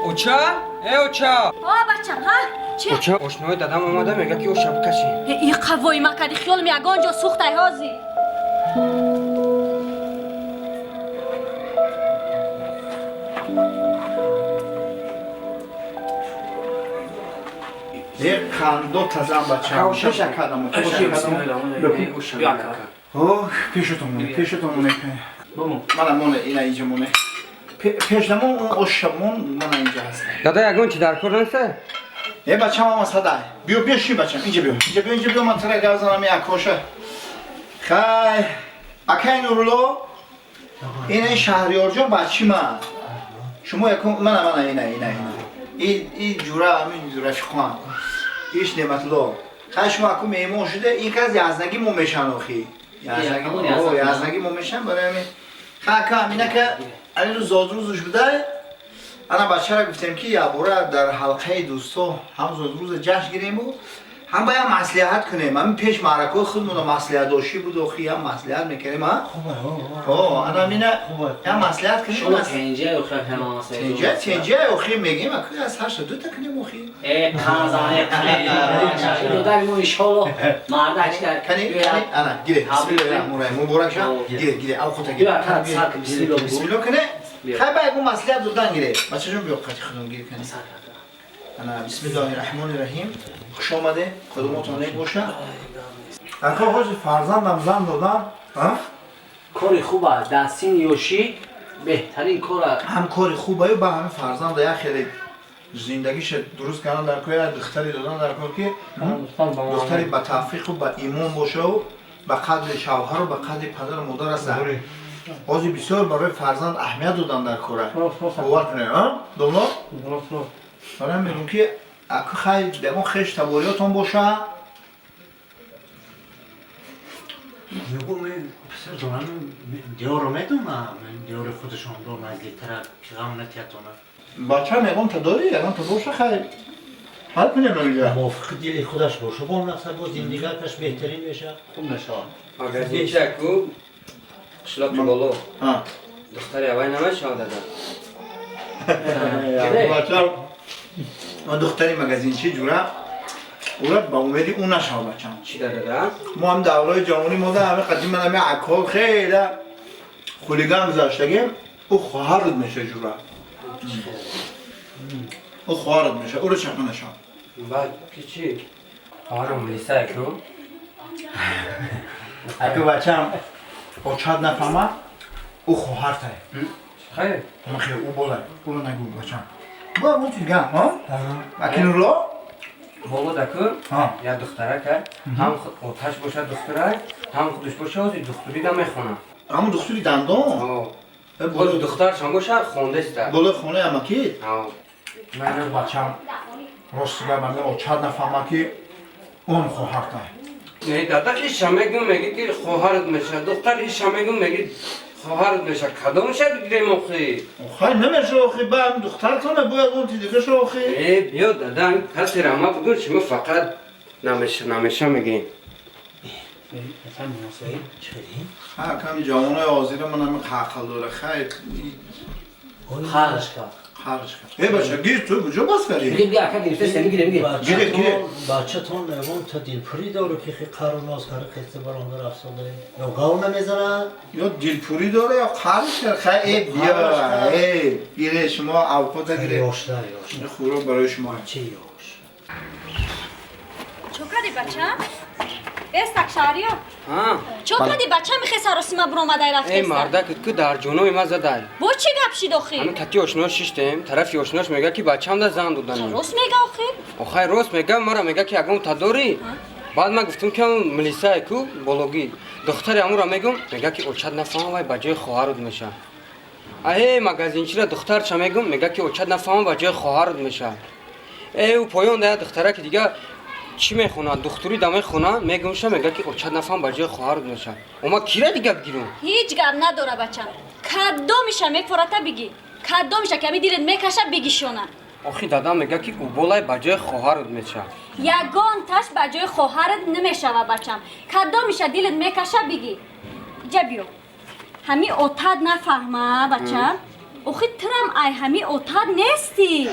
اوچا؟ اوچا بچم ها چی؟ اوچا اشنای دادم اومده میگه که او شبکشی این قوایی مکردی خیال می اگان جا سوخته هازی یک خاندو تازم بچه‌ها تشکر کردم اوه پیشتون مونه منم اینا اینجا مونه پیشتمون اون اشمون من اینجا هستم دادا یگون چی در کار نسته؟ یه بچه هم صدای بیا شی بچه اینجا بیا من ترا گازنم یک کوشه خای اکای نورلو این شهریار جان بچی من شما یکم من اینا این جورا همین جورا شخوان ایش نعمتلو خای شما اکو میمون شده این کاز یازنگی مو میشن اخی یازنگی مو میشن برای همین خاکا اینا که علی رو زادروزش بده انا بچه را گفتم که یا برو در حلقه دوستو هم زادروز جشن گیریم بود هم باید مصلحت کنیم همین پیش معرکه خودمون مصلحت داشتی بود و خیلی هم مصلحت میکنیم ها انا مینا هم مصلحت کنیم شما تنجه و خیلی هم مصلحت تنجه و خیلی میگیم اکو از هر شد دو تا کنیم و خیلی خانزانه کنیم دو داری مو ایشالله مردش کرد کنیم انا گیره بسم الله الرحمن الرحیم مبارک شد گیره او خودت گیره بسم الله کنه خیلی باید اون مصلحت دادن گیره بچه جون بیا قطعی خودم گیر کنیم انا بسم الله الرحمن الرحیم خوش آمده خدمتون نیک باشه اکو حاج فرزندم زن دادم کاری خوبه دستین یوشی بهترین کار هم کاری خوبه و با همه فرزند یا خیلی زندگیش درست کردن در کار دختری دادن در کار که دختری با توفیق و با ایمان باشه و با قدر شوهر و با قدر پدر و مادر است بازی بسیار برای فرزند اهمیت دادن در کار باور کنه ها دولا من میگم که اگه خیلی دمون خیش تباریاتون باشه میگم پسر جانم دیار میدونم دیار خودشون رو نزدیکتر پیغام نتیتونه بچه میگم تا داری اگه تا باشه خیلی حال کنیم نمیگه موافق دیل خودش باشه با نفسه با زندگیش بهترین بشه خوب نشه مگزین چی اکو؟ قشلاق بالو دختری اوای نمیشه دادا بچه ما دختری مگزین چی جوره اولاد با امیدی اون نشه بچه چی دادا؟ ما هم دورای جوانی ما ده همه قدیم من همه عکال خیلی خولیگان گذاشتگیم او خواهرد میشه جوره او خواهرد میشه او رو چکه نشان بعد که چی؟ خواهرم لیسا اکو؟ اگه بچه هم با چند نفهمه او خواهر تایی خیلی؟ اما خیلی او بالای او رو نگو بچه هم با اون توی گم ها؟ اکنون رو؟ بابا دکو یا دختره کرد هم آتش باشه دختره هم خودش باشه از دختری دا میخونه همون دختری دندان؟ باز دختر شما باشه خونده است بالای خونه همه که؟ من بچه هم راست بگم همه چند نفهمه که اون خواهر تایی نه دادا ایش میگم میگه که خواهرت میشه دختر ایش میگم میگه خواهرت میشه کدومش بگیریم آخی خیلی نمیشه آخی با هم دخترتانه باید اون دیگه شو آخی بیا دادا کسی را ما بگو شما فقط نمیشه میگیم کمی جوانای آزیر من همین خاقل داره خیلی خارج کرد خارج کرد بچه گیر تو کجا باز کردی؟ میگه بیا اکا گرفته سمی گیره گیره بچه تون اون تا دلپوری داره که خیلی قرار ناز کرده خیسته بران در افسان داره یا گاو نمیزنه یا دلپوری داره یا خارج کرد خیلی بیا گیره شما اوقات گیره یاشتر خورا برای شما چه یاش چو کردی بچه؟ بستک شهریا چو کردی بچه میخوای سراسی ما برو آمده رفته ای مردک که در جونوی ما زده با چی گپ شید آخی؟ همین تتی آشناش ششتیم طرف آشناش میگه که بچه‌م دا زن دادن راست میگه آخی؟ آخه راست میگه مرا میگه که اگه تا داری بعد من گفتم که اون ملیسا کو بولوگی دختر امورا میگم میگه که اوچد نفهم وای بجای خواهرت میشه ای مگزین چرا دختر چه میگم میگه که اوچد نفهم بجای خواهرت میشه ای او پایان ده دختره که دیگه چی میخونه دختری دمه خونه میگم شه میگه که اوچد نفهم بجای خواهرت میشه اما کیره دیگه بگیرم هیچ گپ نداره بچم کدو میشه میفرته بگی کدو میشه که می دیرت میکشه بگی شونه آخی دادا میگه که او بالای بجای خواهرت میشه یگان تاش بجای خواهرت نمیشه و بچم کدو میشه دیلت میکشه بگی جا بیو همی اوتاد نفهمه بچم اوخی ترم ای همی اوتاد نیستی